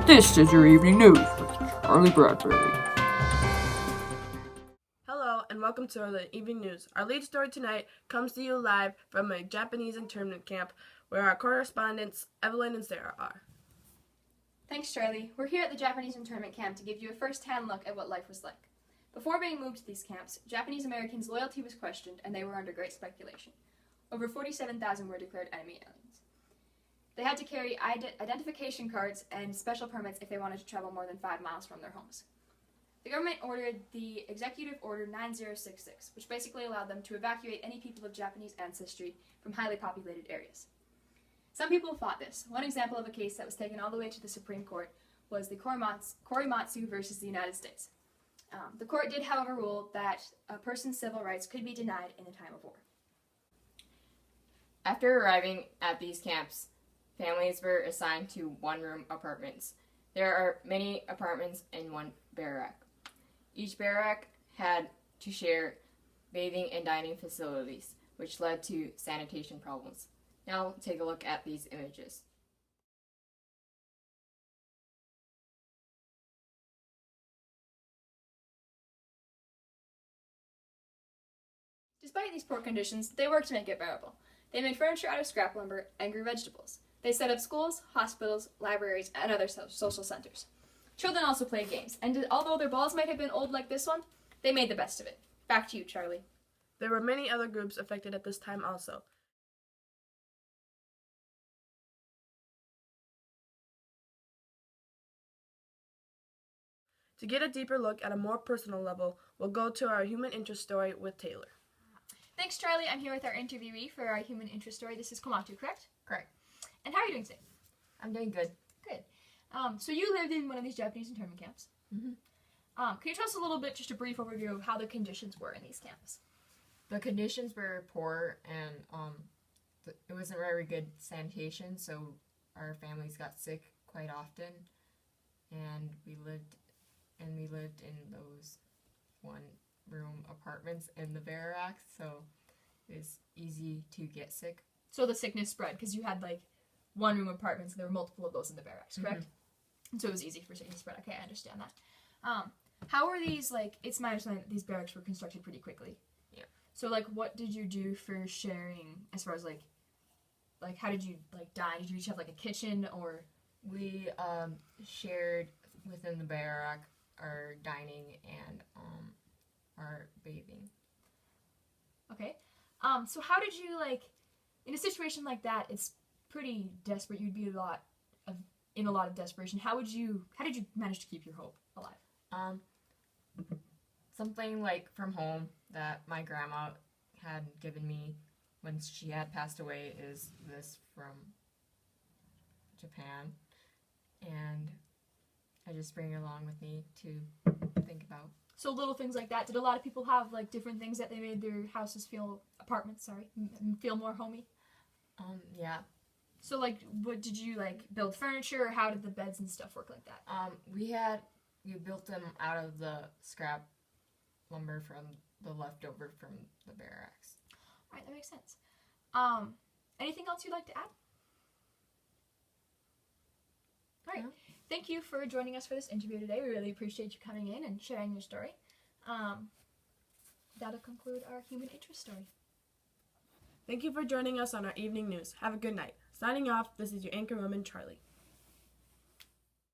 This is your evening news with Charlie Bradbury. Hello and welcome to the evening news. Our lead story tonight comes to you live from a Japanese internment camp where our correspondents Evelyn and Sarah are. Thanks, Charlie. We're here at the Japanese internment camp to give you a first-hand look at what life was like. Before being moved to these camps, Japanese Americans' loyalty was questioned and they were under great speculation. Over 47,000 were declared enemy aliens. They had to carry identification cards and special permits if they wanted to travel more than 5 miles from their homes. The government ordered the Executive Order 9066, which basically allowed them to evacuate any people of Japanese ancestry from highly populated areas. Some people fought this. One example of a case that was taken all the way to the Supreme Court was the Korimatsu versus the United States. The court did, however, rule that a person's civil rights could be denied in a time of war. After arriving at these camps, families were assigned to one-room apartments. There are many apartments in one barrack. Each barrack had to share bathing and dining facilities, which led to sanitation problems. Now take a look at these images. Despite these poor conditions, they worked to make it bearable. They made furniture out of scrap lumber and grew vegetables. They set up schools, hospitals, libraries, and other social centers. Children also played games, and although their balls might have been old like this one, they made the best of it. Back to you, Charlie. There were many other groups affected at this time also. To get a deeper look at a more personal level, we'll go to our human interest story with Taylor. Thanks, Charlie. I'm here with our interviewee for our human interest story. This is Komatu, correct? Correct. And how are you doing today? I'm doing good. Good. So you lived in one of these Japanese internment camps. Mm-hmm. Can you tell us a little bit, just a brief overview of how the conditions were in these camps? The conditions were poor and it wasn't very good sanitation, so our families got sick quite often, and we lived in those one-room apartments in the barracks, so it was easy to get sick. So the sickness spread because you had like one-room apartments and there were multiple of those in the barracks, correct? Mm-hmm. And so it was easy for sickness to spread. Okay, I understand that. How were these, like, it's my understanding that these barracks were constructed pretty quickly. Yeah. So, like, what did you do for sharing as far as, like how did you, like, dine? Did you each have, like, a kitchen, or? We shared within the barrack our dining and our bathing. Okay. So how did you, like, in a situation like that, it's pretty desperate. You'd be in a lot of desperation. How did you manage to keep your hope alive? Something like from home that my grandma had given me when she had passed away is this from Japan, and I just bring it along with me to think about. So little things like that. Did a lot of people have, like, different things that they made their houses feel more homey? Yeah. So, like, what did you, like, build furniture, or how did the beds and stuff work like that? We built them out of the scrap lumber from the leftover from the barracks. Alright, that makes sense. Anything else you'd like to add? Alright. No. Thank you for joining us for this interview today. We really appreciate you coming in and sharing your story. That'll conclude our human interest story. Thank you for joining us on our evening news. Have a good night. Signing off, this is your anchor woman, Charlie.